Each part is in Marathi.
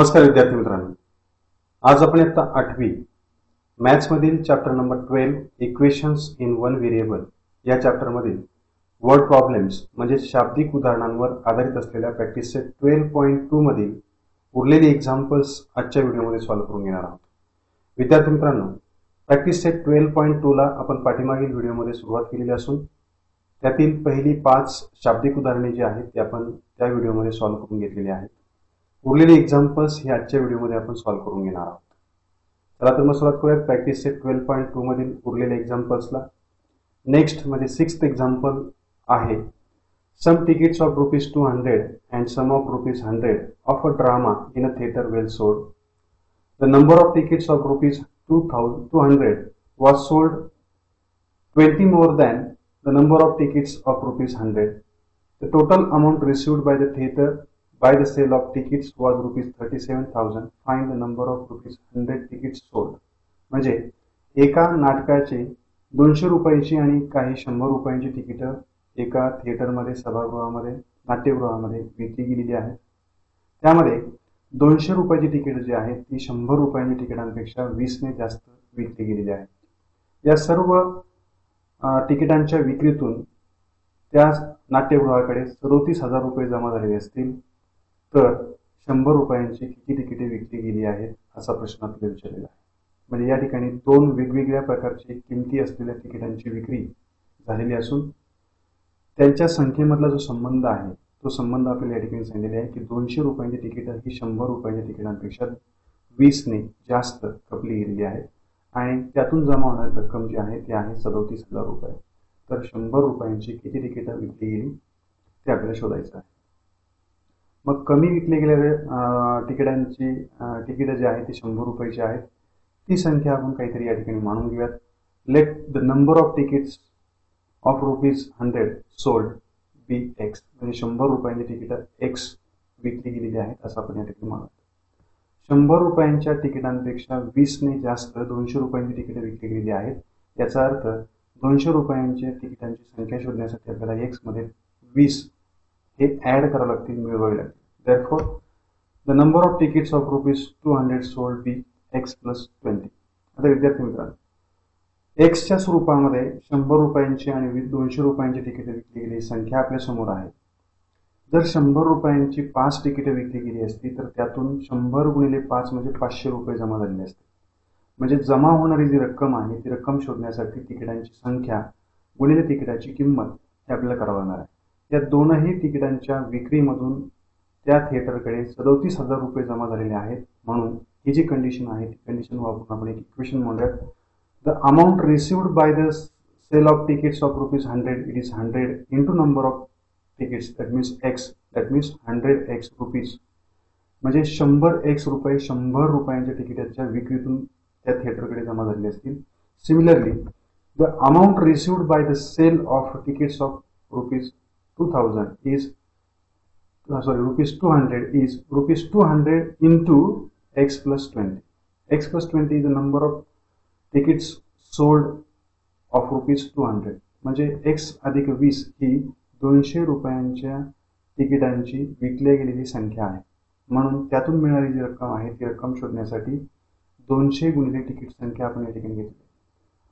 नमस्कार विद्यार्थी मित्रांनो, आज आपण इयत्ता 8वी मॅथ्स मधील chapter number 12 equations in one variable या चॅप्टर मधील वर्ड प्रॉब्लेम्स म्हणजे शाब्दिक उदाहरणांवर आधारित असलेल्या प्रॅक्टिस सेट 12.2 मधील उरलेली एक्झाम्पल्स आजच्या व्हिडिओमध्ये सॉल्व्ह करून घेणार आहोत. विद्यार्थी मित्रांनो, प्रॅक्टिस सेट 12.2 ला आपण पाठीमागील व्हिडिओमध्ये सुरुवात केलेली असून त्यातील पहिली 5 शाब्दिक उदाहरणे जी आहेत ती आपण त्या व्हिडिओमध्ये सॉल्व्ह करून घेतलेली आहेत. उरलेले एक्झाम्पल्स हे आजच्या व्हिडिओमध्ये आपण सॉल्व्ह करून घेणार आहोत. चला तर मग सुरुवात करूयात प्रॅक्टिस सेट 12.2 मधील उरलेल्या एक्झाम्पल्सला. नेक्स्ट मध्ये 6th एक्झाम्पल आहे, some tickets of ₹200 and some of ₹100 of a drama in a theatre were sold. The number of tickets of ₹200 was sold 20 more than the number of tickets of ₹100. The total amount received by the theatre by the sale of tickets was ₹37,000. Find the number of ₹100 tickets sold. म्हणजे एका नाटकाची 200 रुपयाची आणि काही 100 रुपयांची तिकीटं एका थिएटरमध्ये, सभागृहामध्ये, नाट्यगृहामध्ये विकली गेलेली आहेत. त्यामध्ये 200 रुपयाची तिकीट जी आहेत ती 100 रुपयांच्या तिकिटांपेक्षा 20ने जास्त विकली गेलेली आहेत. या सर्व तिकिटांच्या विक्रीतून त्या नाट्यगृहाकडे 37,000 रुपये जमा झालेले असतील तर 100 रुपयांची किती तिकिटे विकली गेली आहेत असा प्रश्न आपल्याला विचारलेला आहे. म्हणजे या ठिकाणी 2 वेगवेगळ्या प्रकारची किमती असलेल्या तिकिटांची विक्री झालेली असून त्यांच्या संख्येमधला जो संबंध आहे तो संबंध आपल्याला या ठिकाणी सांगितलेला आहे की 200 रुपयांची तिकिटं ही 100 रुपयांच्या तिकिटांपेक्षा 20ने जास्त खपली गेलेली आहे आणि त्यातून जमा होणारी रक्कम जी आहे ती आहे 37,000 रुपये. तर 100 रुपयांची किती तिकिटं विकली गेली ते आपल्याला शोधायचं आहे. मग कमी विकले गेलेल्या तिकिटांची तिकिटं जी आहेत ती 100 रुपयाची आहेत. ती संख्या आपण काहीतरी या ठिकाणी मानून घेऊयात. Let the number of tickets of ₹100 sold be x. म्हणजे 100 रुपयांची तिकिटं एक्स विकली गेलेली आहेत असं आपण या ठिकाणी मानूयात. 100 रुपयांच्या तिकिटांपेक्षा 20ने जास्त 200 रुपयांची तिकिटं विकली गेलेली आहेत. याचा अर्थ 200 रुपयांच्या तिकिटांची संख्या शोधण्यासाठी आपल्याला एक्स मध्ये 20 हे ऍड करावं लागतील, मिळवावे लागतील. Therefore, the number of tickets of ₹200 sold be x plus 20. आता विद्यार्थी मित्रांनो, एक्सच्या स्वरूपामध्ये 100 रुपयांची आणि 200 रुपयांची तिकिटं विकली गेलेली संख्या आपल्या समोर आहे. जर 100 रुपयांची 5 तिकिटं विकली गेली असती तर त्यातून 100 गुणिले 5 म्हणजे 500 रुपये जमा झालेले असते. म्हणजे जमा होणारी जी रक्कम आहे ती रक्कम शोधण्यासाठी तिकिटांची संख्या गुणिले तिकिटाची किंमत हे आपल्याला करावं लागणार आहे. या दोनही तिकिटांच्या विक्रीमधून त्या थिएटरकडे 37,000 रुपये जमा झालेले आहेत. म्हणून ही जी कंडिशन आहे ती कंडिशन वापरून आपण एक इक्वेशन म्हणूयात. The amount received by the sale of tickets of ₹100 it is 100 into number of tickets that means x, that means 100x rupees. म्हणजे 100x रुपये 100 रुपयांच्या तिकिटाच्या विक्रीतून त्या थिएटरकडे जमा झालेले असतील. Similarly the amount received by the sale of tickets of ₹200 is ₹200 into x plus 20. X plus 20 is the number of tickets sold of ₹200. म्हणजे x अधिक 20 ही 200 रुपयांच्या तिकिटांची विकल्या गेलेली संख्या आहे. म्हणून त्यातून मिळणारी जी रक्कम आहे ती रक्कम शोधण्यासाठी 200 गुणिले तिकीट संख्या आपण या ठिकाणी घेतली.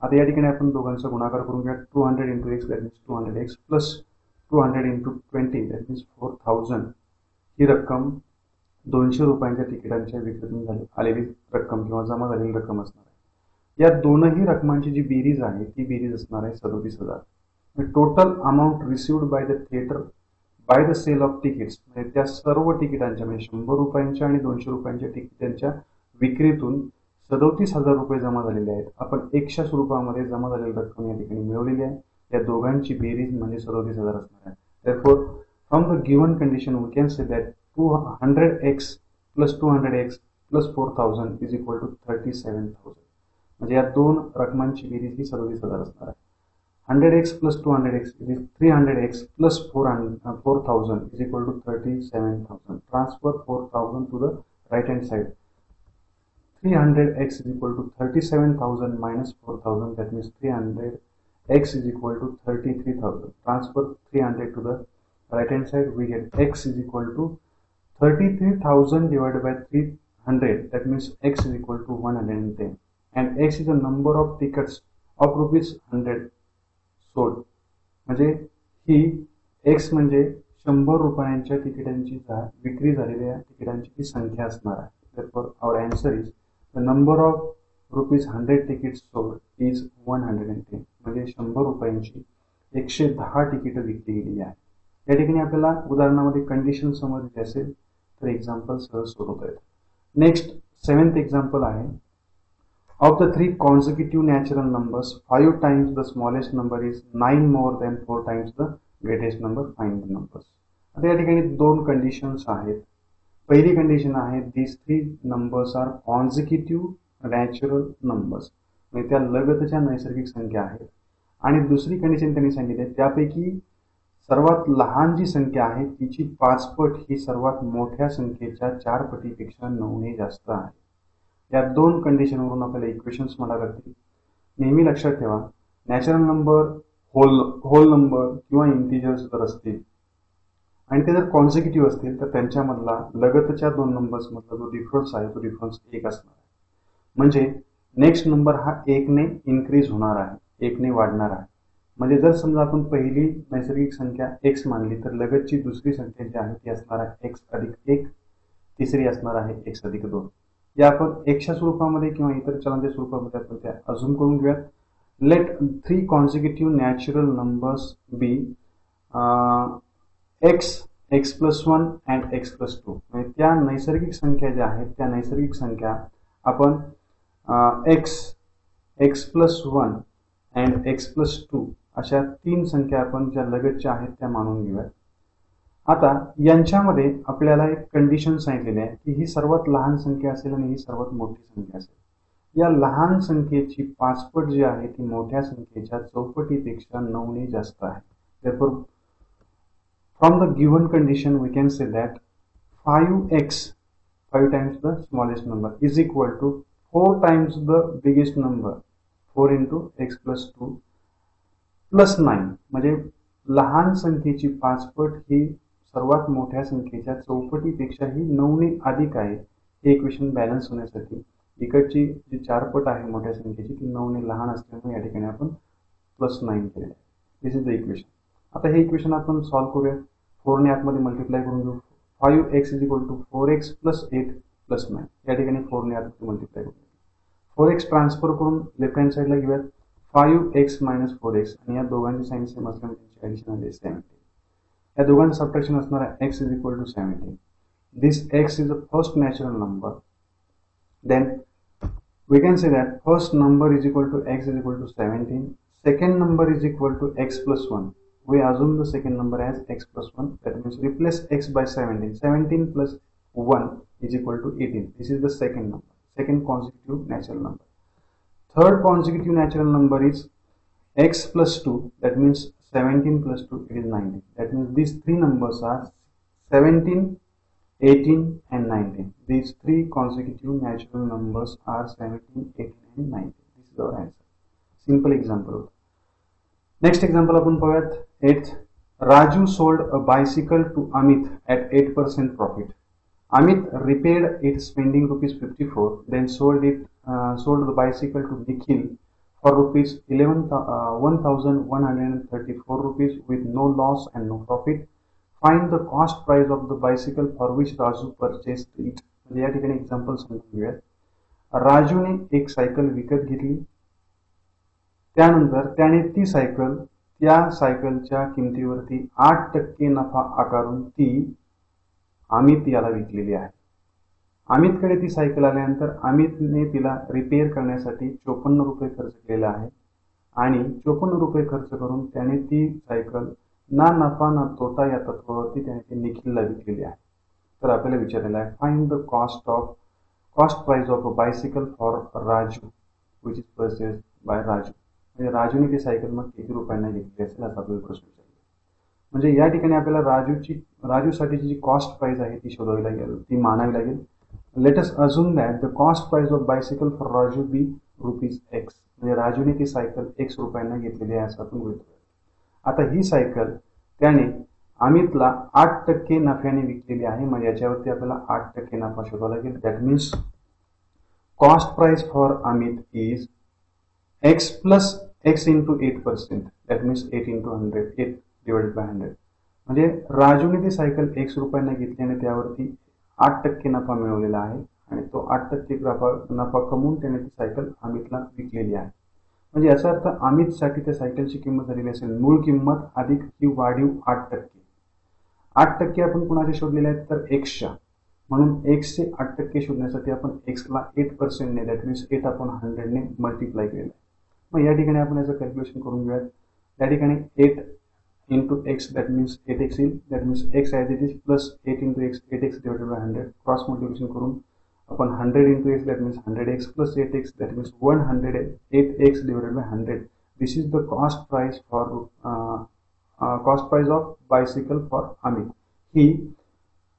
आता या ठिकाणी आपण दोघांचा गुणाकार करून घ्या. 200 into x that means 200x plus 200 into 20 that means 4,000. ही रक्कम 200 रुपयांच्या तिकिटांच्या विक्रीतून आलेली रक्कम किंवा जमा झालेली रक्कम असणार आहे. या दोनही रकमांची जी बेरीज आहे ती बेरीज असणार आहे 37,000. Total amount received by the theatre by the sale of tickets म्हणजे त्या सर्व तिकिटांच्या म्हणजे 100 रुपयांच्या आणि 200 रुपयांच्या तिकिटांच्या विक्रीतून 37,000 रुपये जमा झालेले आहेत. आपण एक्सच्या स्वरूपामध्ये जमा झालेली रक्कम या ठिकाणी मिळवलेली आहे. या दोघांची बेरीज म्हणजे 37,000 असणार आहे. Therefore, from the given condition we can say that 200x plus 200x plus 4,000 is equal to 37,000. म्हणजे या दोन रकमांची बेरीज ही 37,000 असणार आहे. 100x plus 200x is 300x plus 4,000 is equal to 37,000. Transfer 4,000 to the right hand side. 300x is equal to 37,000 minus 4,000 that means 300x is equal to 33,000. Transfer 300 to the right hand side, we get x is equal to 33,000 divided by 100, that means x is equal to 110, and x is the number of tickets of ₹100 sold. म्हणजे ही x म्हणजे 100 रुपयांच्या तिकिटांची विक्री झालेल्या तिकिटांची ही संख्या असणार आहे. Therefore our answer is the number of ₹100 tickets sold is 110. म्हणजे 100 रुपयांची 110 तिकीट विकली गेलेली आहे. या ठिकाणी आपल्याला उदाहरणामध्ये कंडिशन समजली असेल तर एक्झाम्पल सहज सोडवता येतं. नेक्स्ट 7th एक्झाम्पल आहे. Of the three consecutive natural numbers, 5 times the smallest number is 9 more than 4 times the greatest number. Find the numbers. आता या ठिकाणी दोन कंडिशन्स आहेत. पहिली कंडिशन आहे these three numbers are consecutive natural numbers, म्हणजे त्या लगतच्या नैसर्गिक संख्या आहेत. आणि दुसरी कंडिशन त्यांनी सांगितली त्यापैकी सर्वात लहान जी संख्या आहे तिची 5 पट ही सर्वात मोठ्या संख्येच्या 4 पटीपेक्षा 9 जास्त आहे. या दोन कंडिशनवरून आपल्याला इक्वेशन्स म्हणावे लागतील. नेहमी लक्षात ठेवा, नॅचरल नंबर, होल नंबर किंवा इंटिजर्स जर असतील आणि ते जर कॉन्सिक्युटिव्ह असतील तर त्यांच्यामधला लगतच्या दोन नंबर्स मधला जो डिफरन्स आहे तो डिफरन्स 1 असणार आहे. म्हणजे नेक्स्ट नंबर हा 1 ने इन्क्रीज होणार आहे, 1 ने वाढणार आहे. म्हणजे जर समजा आपण पहिली नैसर्गिक संख्या x मानली तर लगतची दुसरी संख्या जी आहे ती असणार आहे x अधिक 1, तिसरी असणार आहे x अधिक 2. या आपण एक्सच्या स्वरूपामध्ये किंवा इतर चलांच्या स्वरूपामध्ये आपण त्या अझूम करून घेऊयात. Let 3 consecutive natural numbers be x, x+1 and x+2. म्हणजे त्या नैसर्गिक संख्या ज्या आहेत त्या नैसर्गिक संख्या आपण x, x+1 अँड x+2 अशा 3 संख्या आपण ज्या लगतच्या आहेत त्या मानून घेऊयात. आता यांच्यामध्ये आपल्याला एक कंडिशन सांगितलेली आहे की ही सर्वात लहान संख्या असेल आणि ही सर्वात मोठी संख्या असेल. या लहान संख्येची 5 पट जी आहे ती मोठ्या संख्येच्या चौपटीपेक्षा 9 ने जास्त आहे. Therefore, from the given condition we can say that 5x, 5 times the smallest number, is equal to 4 times the biggest number, 4 into x+2 plus 9. म्हणजे लहान संख्येची 5 पट ही सर्वात मोठ्या संख्येच्या चौपटीपेक्षाही 9 ने अधिक आहे. हे इक्वेशन बॅलन्स होण्यासाठी इकडची जी 4 पट आहे मोठ्या संख्येची ती 9 ने लहान असल्यामुळे या ठिकाणी आपण +9 केलेलं आहे. दिस इज द इक्वेशन. आता हे इक्वेशन आपण सॉल्व्ह करूया. 4 ने आतमध्ये मल्टिप्लाय करून घेऊ. 5x is equal to 4x plus 8 plus 9. या ठिकाणी 4 ने आतमध्ये मल्टिप्लाय करून 4x ट्रान्सफर करून लेफ्ट हँड साईडला घेऊयात. 5x minus 4x आणि या दोघांची साइन सेम असल्यामुळे त्यांची ॲडिशन आली 17. या दोघांचं सबट्रॅक्शन असणार आहे x is equal to 17. This x is the first natural number. Then we can say that first number is equal to x is equal to 17. Second number is equal to x plus 1. We assume the second number as x plus 1. That means replace x by 17. 17 plus 1 is equal to 18. This is the second number, second consecutive natural number. Third consecutive natural number is x plus 2. That means 17 plus 2 it is 19. That means these three numbers are 17, 18 and 19. These three consecutive natural numbers are 17, 18 and 19. This is our answer. Simple example. Next example आपण पाहूयात. 8th. Raju sold a bicycle to Amit at 8% profit. Amit repaired it spending ₹54, then sold the bicycle to Nikhil for ₹1,134 with no loss and no profit. Find the cost price of the bicycle for which Raju purchased it. म्हणजे या ठिकाणी एक्झाम्पल समजून घेऊयात. राजूने एक सायकल विकत घेतली, त्यानंतर त्याने ती सायकल त्या सायकलच्या किमतीवरती 8% नफा आकारून ती अमित याला विकलेली आहे. अमितकडे ती सायकल आल्यानंतर अमितने तिला रिपेअर करण्यासाठी ₹54 खर्च केलेला आहे आणि ₹54 खर्च करून त्याने ती सायकल ना नफा ना तोटा या तत्वावरती त्याने ती निखिलला विकलेली आहे. तर आपल्याला विचारलेलं आहे find the cost price of a bicycle for Raju which is purchased bye Raju. म्हणजे राजूने ती सायकल मग किती रुपयांना घेतली असेल असा आपल्याला प्रश्न विचारला. म्हणजे या ठिकाणी आपल्याला राजूसाठीची जी कॉस्ट प्राइस आहे ती शोधावी लागेल, ती मानावी लागेल. Let us assume that the cost price of bicycle for Raju be ₹x. म्हणजे राजूने ती सायकल X रुपयांना घेतलेली आहे असं आपण गृहीत धरूया. आता ही सायकल त्याने अमितला 8% नफ्याने विकलेली आहे, म्हणजे याच्यावरती आपल्याला 8% नफा शोधावा लागेल. That means cost price for Amit is x plus x into 8%. That means 8 into 100, 8 divided by 100. म्हणजे राजूने ती सायकल x रुपयांना घेतली आणि त्यावरती 8% नफा मिळवलेला आहे आणि तो 8% नफा कमवून त्याने ती सायकल अमितला विकलेली आहे. म्हणजे याचा अर्थ अमितसाठी त्या सायकलची किंमत झालेली असेल मूळ किंमत अधिक ही वाढीव 8%. 8% आपण कुणाचे शोधलेले आहेत तर एक्सच्या, म्हणून एक्सचे 8% शोधण्यासाठी आपण एक्सला 8% ने, दॅट मीन्स 8 अपॉन 100 ने मल्टिप्लाय केलेलं आहे. मग या ठिकाणी आपण याचं कॅल्क्युलेशन करून घेऊयात. त्या ठिकाणी 8 into x that means 8x येईल. That means x as it is plus 8 into x 8x divided by 100. Cross multiplication करून आपण 100 into x that means 100x plus 8x that means 108x divided by 100. This is the cost price of bicycle for Amit. ही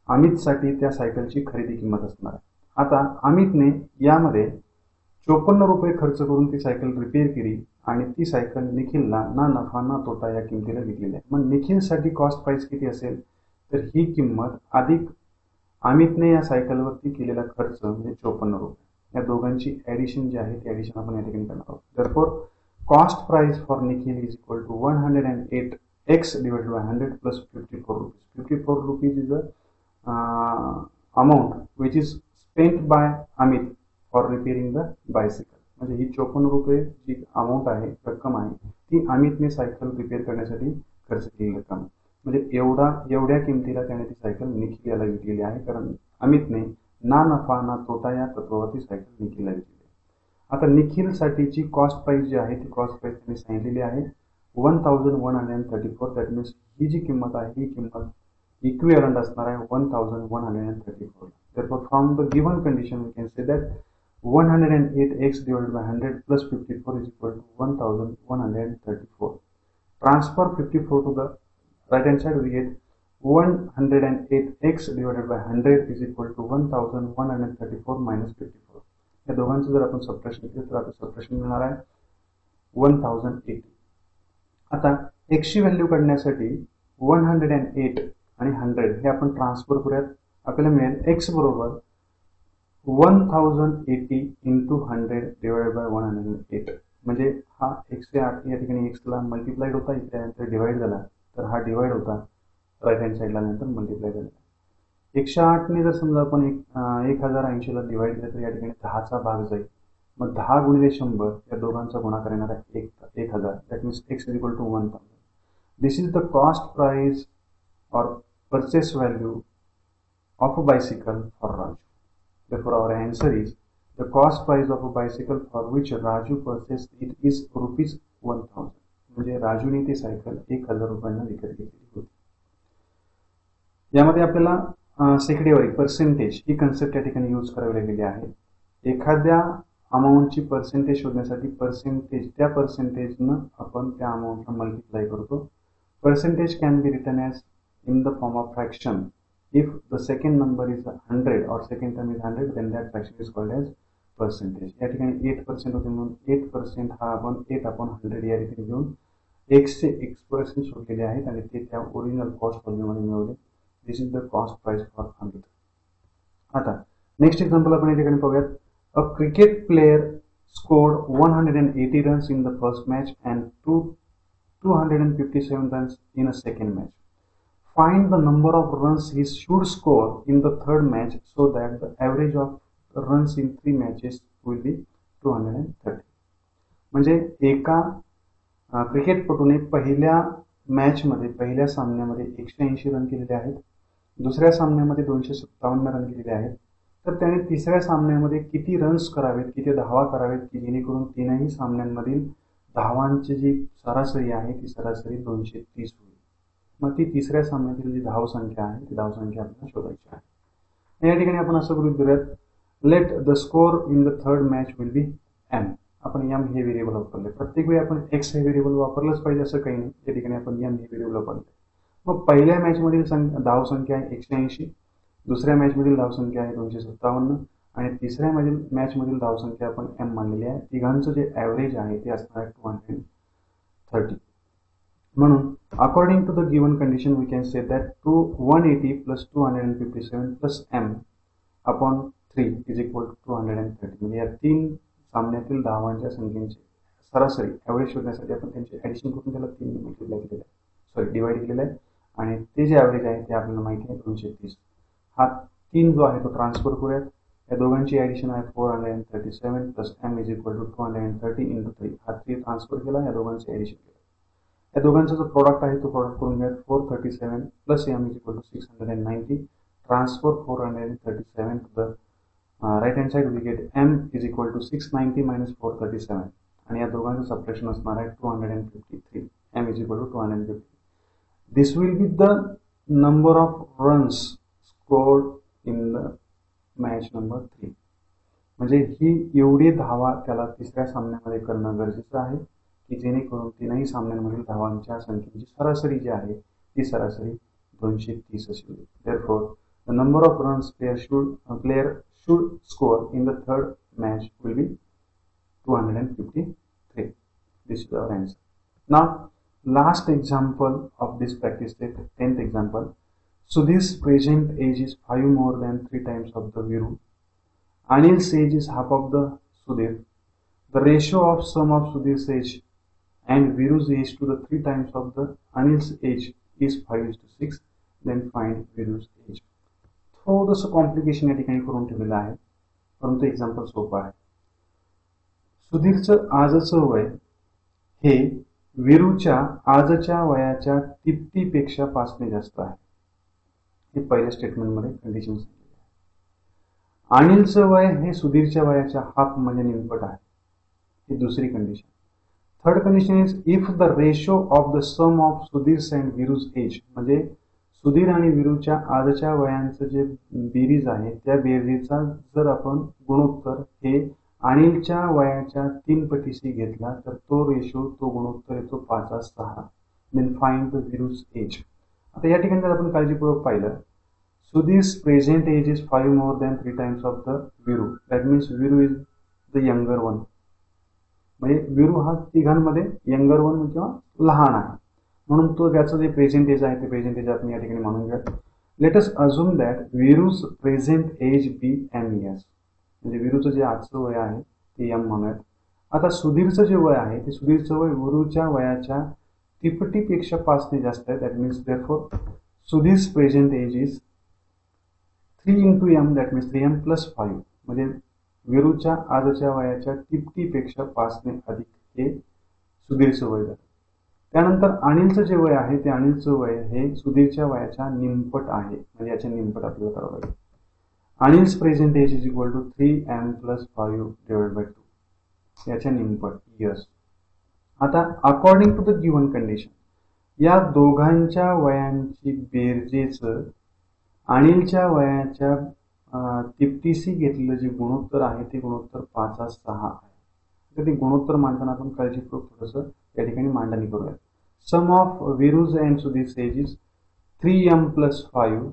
अमितसाठी त्या सायकलची खरेदी किंमत असणार आहे. आता अमितने यामध्ये 54 रुपये खर्च करून ती सायकल रिपेअर केली आणि ती सायकल निखिलला ना नफा ना तोटा या किमतीला विकलेली आहे. मग निखिलसाठी कॉस्ट प्राइस किती असेल तर ही किंमत अधिक अमितने या सायकलवरती केलेला खर्च म्हणजे 54 रुपये, या दोघांची ॲडिशन जी आहे ती ॲडिशन आपण या ठिकाणी करणार आहोत. therefore cost price for Nikhil is equal to 108x divided by 100 plus 54 rupees. 54 rupees is a amount which is spent by Amit for repairing the bicycle. म्हणजे ही 54 रुपये जी अमाऊंट आहे, रक्कम आहे, ती अमितने सायकल रिपेअर करण्यासाठी खर्च केलेली रक्कम. म्हणजे एवढ्या किमतीला त्याने ती सायकल निखिल याला विकलेली आहे, कारण अमितने ना नफा ना तोटा या तत्वावरती सायकल निखिलला विकलेली आहे. आता निखिलसाठीची कॉस्ट प्राइस जी आहे ती कॉस्ट प्राइस त्यांनी सांगितलेली आहे 1134. दॅट मीन्स ही जी किंमत आहे ही किंमत इक्विव्हॅलंट असणार आहे 1134. therefore from the given condition we can say that 108x divided by 100 plus 54 is equal to 1134. Transfer 54 to the right hand side, we get 108x divided by 100 is equal to 1134 minus 54. या दोघांचं जर आपण सबट्रॅक्शन केलं तर आपलं सबट्रॅक्शन मिळणार आहे 1080. आता x ची व्हॅल्यू काढण्यासाठी 108 आणि 100 हे आपण ट्रान्सफर करूयात. आपल्याला मिळेल x बरोबर 1080 इंटू 100 डिवाइडेड बाय 108. म्हणजे हा 108 या ठिकाणी एक्सला मल्टिप्लाइड होता, इकडे नंतर डिवाइड झाला तर हा डिवाइड होता राईट हँड साईडला, नंतर मल्टिप्लाय झाला. 108ने जर समजा आपण 1080ला डिवाइड केलं तर या ठिकाणी 10चा भाग जाईल. मग 10 गुणिले 100 या दोघांचा गुणाकार येणार आहे 1000. That means x is equal to 1000. This is the cost price or purchase value of a bicycle for Raju. Therefore, our answer is the cost price of a bicycle for which Raju purchased it is rupees 1000. म्हणजे राजूने ती सायकल 1000 रुपयांना विकत घेतलेली होती. यामध्ये आपल्याला सेकडेवारी पर्सेंटेज ही कन्सेप्ट या ठिकाणी यूज करावी लागलेली आहे. एखाद्या अमाऊंटची पर्सेंटेज शोधण्यासाठी त्या पर्सेंटेजनं आपण त्या अमाऊंटला मल्टिप्लाय करतो. Percentage can be written as in the form of fraction. If the second number is 100 or second term is 100, then that fraction is called as percentage. या ठिकाणी 8% होते म्हणून 8% हा आपण 8 अपॉन 100 या ठिकाणी घेऊन x चे x% शोधलेले आहेत आणि ते त्या ओरिजिनल कॉस्ट व्हॅल्यूमध्ये मिळवले. This is the cost price for Amit. आता नेक्स्ट एक्झाम्पल आपण या ठिकाणी पाहूयात. A cricket player scored 180 runs in the first match and 257 runs in a second match. Find the number of runs he should score in the third match so that the average of runs in 3 matches will be 230. म्हणजे एका क्रिकेटपटूने पहिल्या सामन्यामध्ये 180 रन केलेले आहेत, दुसऱ्या सामन्यामध्ये 257 रन केलेले आहेत. तर त्याने तिसऱ्या सामन्यामध्ये किती रन्स करावेत, किती धावा करावेत की जेणेकरून तीनही सामन्यांमधील धावांची जी सरासरी आहे ती सरासरी 230 होईल. मग ती तिसऱ्या सामन्यातील जी धावसंख्या आहे ती धावसंख्या आपल्याला शोधायची आहे. या ठिकाणी आपण असं गृहीत धरूयात, let the score in the third match will be m. आपण एम हे व्हेरिएबल वापरले. प्रत्येक वेळी आपण एक्स हे व्हेरिएबल वापरलंच पाहिजे असं काही नाही. या ठिकाणी आपण एम हे व्हेरिएबल वापरले. मग पहिल्या मॅचमधील धावसंख्या आहे 180, दुसऱ्या मॅचमधील धावसंख्या आहे 257 आणि तिसऱ्या मॅचमधील धावसंख्या आपण एम मानलेली आहे. तिघांचं जे ॲव्हरेज आहे ते असणार आहे 230. म्हणून according to the given condition we can say that 180 plus 257 plus m upon 3 is equal to 230. म्हणजे या तीन सामन्यातील धावांच्या संख्येचे सरासरी ॲव्हरेज शोधण्यासाठी आपण त्यांचे ॲडिशन करून त्याला 3 ने मल्टिप्लाय केलेलं आहे, डिवाइड केलेलं आहे. आणि ते जे ॲव्हरेज आहे ते आपल्याला माहिती आहे 230. हा 3 जो आहे तो ट्रान्सफर करूयात. या दोघांची ॲडिशन आहे 437 plus m is equal to 230 into 3. हा 3 ट्रान्सफर केला, या दोघांचे ॲडिशन केलं. या दोघांचा जो प्रोडक्ट आहे तो प्रोडक्ट करून घ्या. 437 plus m is equal to 690. Transfer 437 to the right hand side we get m is equal to 690 minus 437. आणि या दोघांचं सबट्रॅक्शन असणार आहे 253. m is equal to 250. This will be the number of runs scored in the match number 3. म्हणजे ही एवढी धावा त्याला तिसऱ्या सामन्यामध्ये करणं गरजेचं आहे की जेणेकरून तीनही सामन्यांमधील धावांच्या संख्येची सरासरी जी आहे ती सरासरी 230 असेल. Therefore, the number of runs player should score in the third match will be 253. This is our answer. Now, last example of this practice set, 10th example. Sudhir's present age is 5 more than 3 times of the Viru. Anil's age is half of the Sudhir. The ratio of sum of Sudhir's age and Viru's age to the 3 times of the Anil's age is 5:6. Then find Viru's age. थोडंसं कॉम्प्लिकेशन या ठिकाणी करून ठेवलेलं आहे, परंतु एक्झाम्पल सोपं आहे. सुधीरचं आजचं वय हे विरूच्या आजच्या वयाच्या तिप्पटीपेक्षा 5 ने जास्त आहे. हे पहिल्या स्टेटमेंटमध्ये कंडिशन सांगितली आहे. अनिलचं वय हे सुधीरच्या वयाच्या हाफ म्हणजे निमपट आहे. ही दुसरी condition. Third condition is if the ratio of the sum of Sudhir's and Viru's age, म्हणजे सुधीर आणि विरूच्या आजच्या वयांचं जे बेरीज आहे त्या बेरीजचा जर आपण गुणोत्तर हे अनिलच्या वयाच्या 3 पटीशी घेतला तर तो रेशो, तो गुणोत्तर येतो 5:6. Then find the Viru's age. आता या ठिकाणी जर आपण काळजीपूर्वक पाहिलं, Sudhir's present age is 5 more than 3 times of the Viru. That means Viru is the younger one. म्हणजे विरू हा तिघांमध्ये यंगर वन किंवा लहान आहे, म्हणून तो त्याचं जे प्रेझेंट एज आहे ते प्रेझेंट एज आपण या ठिकाणी मानून घ्या. Let us assume that Viru's present age be m years. म्हणजे विरूचं जे आजचं वय आहे ते एम म्हणूयात. आता सुधीरचं जे वय आहे ते सुधीरचं वय विरूच्या वयाच्या तिप्पटीपेक्षा 5 ने जास्त आहे. That means therefore Sudhir's present age is 3 into m, that means 3m plus 5. म्हणजे विरूच्या आजच्या वयाच्या तिप्पटीपेक्षा 5 ने अधिक हे सुधीरचं वय झालं. त्यानंतर अनिलचं जे वय आहे ते अनिलचं वय हे सुधीरच्या वयाच्या निमपट आहे, म्हणजे याचे निमपट आपल्याला करावं लागेल. Anil's present age is equal to 3m plus 5 divide by 2, याच्या निमपट इयर्स. आता according to the given condition या दोघांच्या वयांची बेरजेच अनिलच्या वयाच्या तिप्पटीशी घेतलेलं जे गुणोत्तर आहे ते गुणोत्तर 5:6 आहे. तर ते गुणोत्तर मांडताना आपण काळजीपूर्वक थोडंसं या ठिकाणी मांडणी करूया. Sum of Viru's and Sudhir's age is 3m plus 5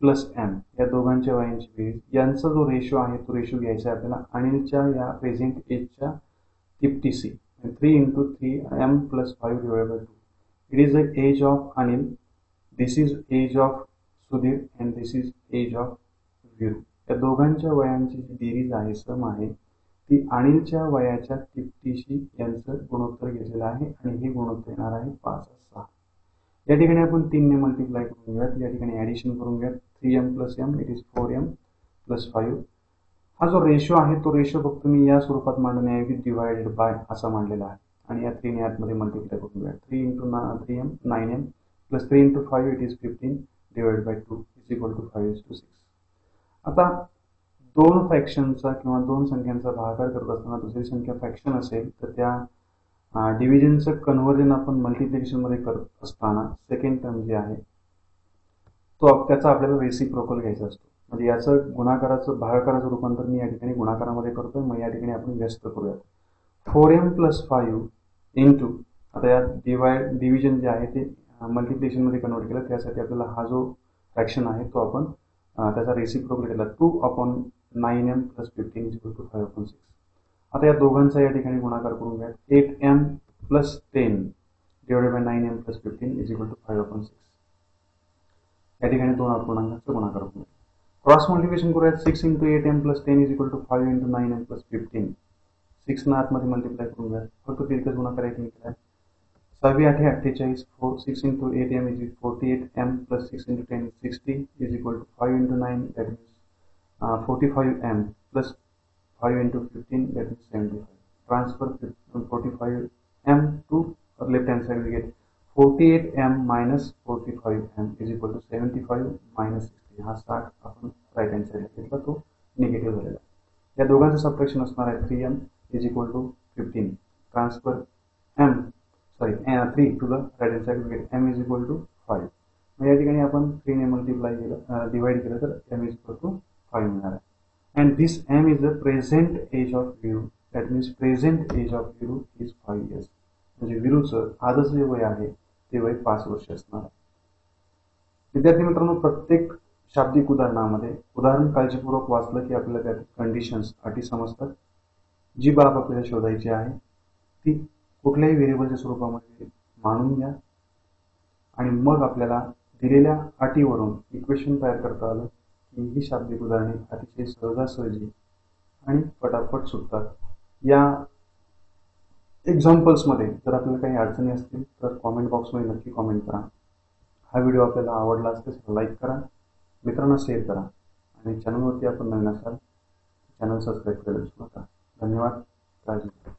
plus m. या दोघांच्या वयांची बेरीज, यांचा जो रेशो आहे तो रेशो घ्यायचा आहे आपल्याला अनिलच्या या प्रेझेंट एजच्या तिप्पटीशी. 3 into 3m plus 5 divide by 2. It is the age of Anil, this is age of Sudhir and this is age of Viru. या दोघांच्या वयांची जी बेरीज आहे, सम आहे, ती अनिलच्या वयाच्या तिप्पटीशी यांचं गुणोत्तर घेतलेलं आहे आणि हे गुणोत्तर येणार आहे 5:6. या ठिकाणी आपण 3 ने मल्टिप्लाय करून घ्यात. या ठिकाणी ॲडिशन करून घ्यात. 3m plus m it is 4m plus 5. हा जो रेशो आहे तो रेशो फक्त मी या स्वरूपात मांडण्याऐवजी डिवायडेड बाय असा मांडलेला आहे आणि या 3 ने आतमध्ये मल्टिप्लाय करून घ्या. 3 into 3m 9m plus 3 into 5 it is 15 divide by 2 is equal to 5:6. आता दोन फ्रॅक्शनचा किंवा दोन संख्यांचा भागाकार करत असताना दुसरी संख्या फ्रॅक्शन असेल तर त्या डिव्हिजनचं कन्व्हर्जन आपण मल्टिप्लिकेशनमध्ये करत असताना सेकंड टर्म जे आहे तो त्याचा आपल्याला रेसिप्रोकल घ्यायचा असतो. म्हणजे याचं गुणाकाराचं भागाकाराचं रूपांतर मी या ठिकाणी गुणाकारामध्ये करतोय. मग या ठिकाणी आपण व्यस्त करूयात. 4m प्लस 5 इंटू, आता या डिव्हिजन जे आहे ते मल्टिप्लिकेशनमध्ये कन्वर्ट केलं, त्यासाठी आपल्याला हा जो फ्रॅक्शन आहे तो आपण त्याचा रेसिप्रोकल केला 2/9m plus 15 is equal to 5/6. आता या दोघांचा या ठिकाणी गुणाकार करून घ्या. 8m plus 10 divided by 9m plus 15 is equal to 5/6. या ठिकाणी दोन अपूर्णांकांचा गुणाकार होईल. क्रॉस मल्टिप्लिकेशन करूयात. 6 × 8m plus 10 is equal to 5 × 9m plus 15. 6 ना आतमध्ये मल्टिप्लाय करून घ्या. फक्त तिरकस गुणाकार आहे केला. 6 8 48. 6 × 8m is 48m plus 6 × 10 60 is equal to 5 × 9 that means 45m plus 5 × 15 that means 75. Transfer 45m to left hand side we get 48m minus 45m is equal to 75 minus 60. हा 60 आपण राईट हँड साईडला घेतला, तो निगेटिव्ह झालेला. या दोघांचं सबट्रॅक्शन असणार आहे 3m is equal to 15. Transfer 3 to the right hand side we get m is equal to 5. मग या ठिकाणी आपण 3 ने मल्टिप्लाय केलं, डिवाइड केलं तर m is equal to 5 मिळणार आहे. And this m is the present age of Viru. That means present age of Viru is 5 years. म्हणजे विरूचं आजच जे वय आहे ते वय 5 वर्ष असणार आहे. विद्यार्थी मित्रांनो, प्रत्येक शाब्दिक उदाहरणामध्ये उदाहरण काळजीपूर्वक वाचलं की आपल्याला त्यात कंडिशन्स, अटी समजतात. जी बाब आपल्याला शोधायची आहे ती कुठल्याही व्हेरिएबलच्या स्वरूपामध्ये मानून घ्या आणि मग आपल्याला दिलेल्या अटीवरून इक्वेशन तयार करता आलं की ही शाब्दिक उदाहरणे अतिशय सहजासहजी आणि पटापट सुटतात. या एक्झाम्पल्समध्ये जर आपल्याला काही अडचणी असतील तर कॉमेंट बॉक्समध्ये नक्की कॉमेंट करा. हा व्हिडिओ आपल्याला आवडला असेल तर लाईक करा, मित्रांना शेअर करा आणि चॅनलवरती आपण नवीन असाल चॅनल सबस्क्राईब करायला विसरू नका. धन्यवाद. काळजी घ्या.